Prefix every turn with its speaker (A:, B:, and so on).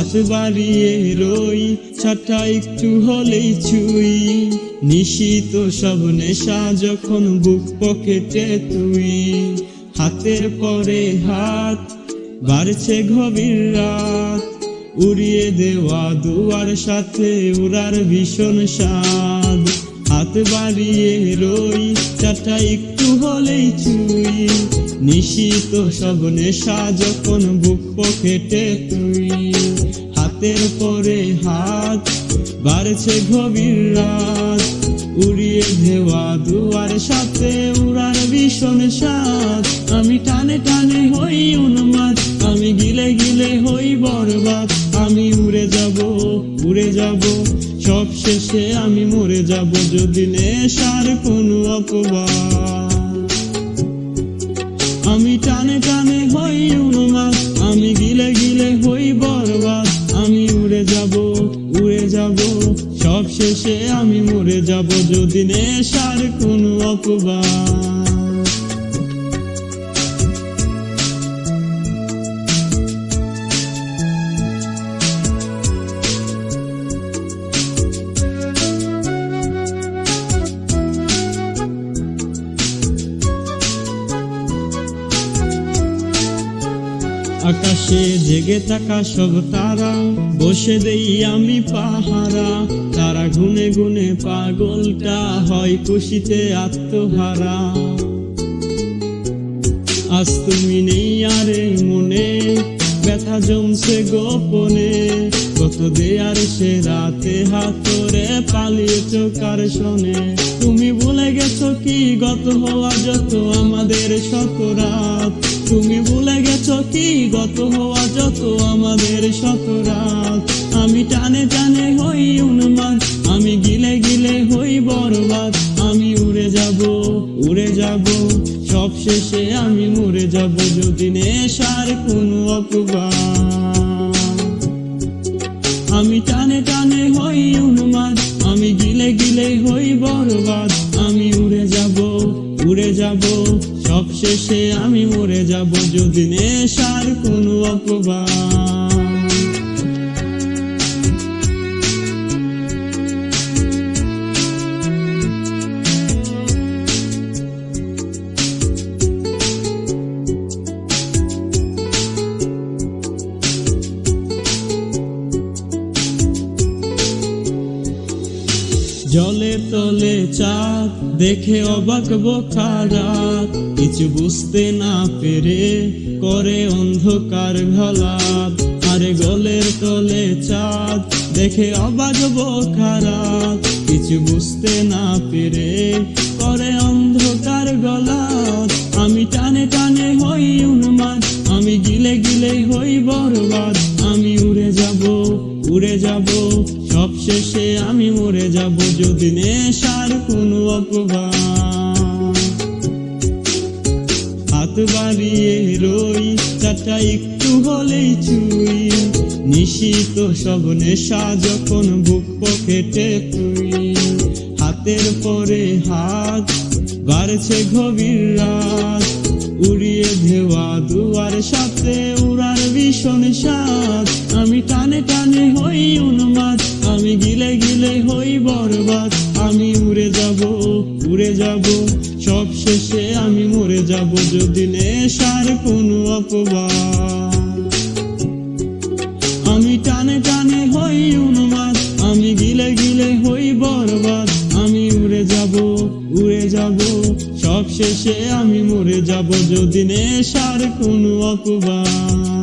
A: হাত বাড়িয়ে রই, ছাটা একটু হলেই ছুঁই। নিশিত সব নেশা যখন বুক পকেটে তুই, হাতের পরে হাত বাড়ছে গভীর রাত। উড়িয়ে দেওয়া দুয়ার সাথে উড়ার ভীষণ স্বাদ। হাত বাড়িয়ে রই, ছাটা একটু হলেই ছুঁই। নিশিত সব নেশা যখন বুক পকেটে তুই, হাতের পরে হাত বাড়ছে গভীর রাত। উড়িয়ে দেওয়া দুয়ার সাথে উড়ার ভীষণ স্বাদ। আমি টানে টানে হই উন্মাদ, আমি গিলে গিলে হই বরবাদ। আমি উড়ে যাব, উড়ে যাব, সব শেষে আমি মরে যাব যদি নেশার কোনো অপবাদ। আমি টানে টানে হই উন্মাদ, আমি গিলে গিলে হই বরবাদ। আমি উড়ে যাব, উড়ে যাব, সব শেষে আমি মরে যাব যদি নেশার কোনো অপবাদ। আকাশে জেগে থাকা সব তারা বসে দেই আমি পাহারা। তারা গুনে গুনে পাগলটা হয় খুশিতে আত্মহারা। আজ তুমি নেই আরে মনে, ব্যথা জমছে গোপনে। কত দেয়ার সে রাতে হাতরে পালিয়েছ কার শোনে। তুমি ভুলে গেছো কি গত হওয়া যত আমাদের শত রাত। তুমি ভুলে গেছো কি গত হওয়া যত আমাদের শত রাত। আমি টানে টানে হই উন্মাদ, আমি গিলে গিলে হই বরবাদ। আমি উড়ে যাব, উড়ে যাব, সব শেষে আমি মরে যাব যদি নেশার কোনো অপবাদ। আমি টানে টানে হই উন্মাদ, আমি গিলে গিলে হই বরবাদ। আমি উড়ে যাব, উড়ে যাব, সব শেষে আমি মরে যাব যদি নেশার কোনো অপবাদ। জলে তলে চাঁদ দেখে অবাক বোকা রাত। কিছু বুঝতে না পেরে করে অন্ধকার ঘলাত। আরে গলের তলে চাঁদ দেখে অবাক বোকা রাত। কিছু বুঝতে না পেরে করে অন্ধকার গলাত। আমি টানে টানে হই উন্মাদ, আমি গিলে গিলে হই বরবাদ। আমি উড়ে যাব, উড়ে যাব, সব শেষে আমি মরে যাব যদি নেশার কোনো অপবাদ। হাত বাড়িয়ে রই, ছাটা একটু হলেই ছুঁই। নিশিত সব নেশা যখন বুক পকেটে তুই, হাতের পরে হাত বাড়ছে গভীর রাত। উড়িয়ে দেওয়া দুয়ার সাথে উড়ার ভীষণ স্বাদ। আমি টানে টানে হই উন্মাদ, আমি গিলে গিলে হই বরবাদ। আমি উড়ে যাব, উড়ে যাব, সব শেষে আমি মরে যাব যদি নেশার কোনো অপবাদ। আমি টানে টানে হই উন্মাদ, আমি গিলে গিলে হই বরবাদ। আমি উড়ে যাব, উড়ে যাব, সব শেষে আমি মরে যাব যদি নেশার কোনো অপবাদ।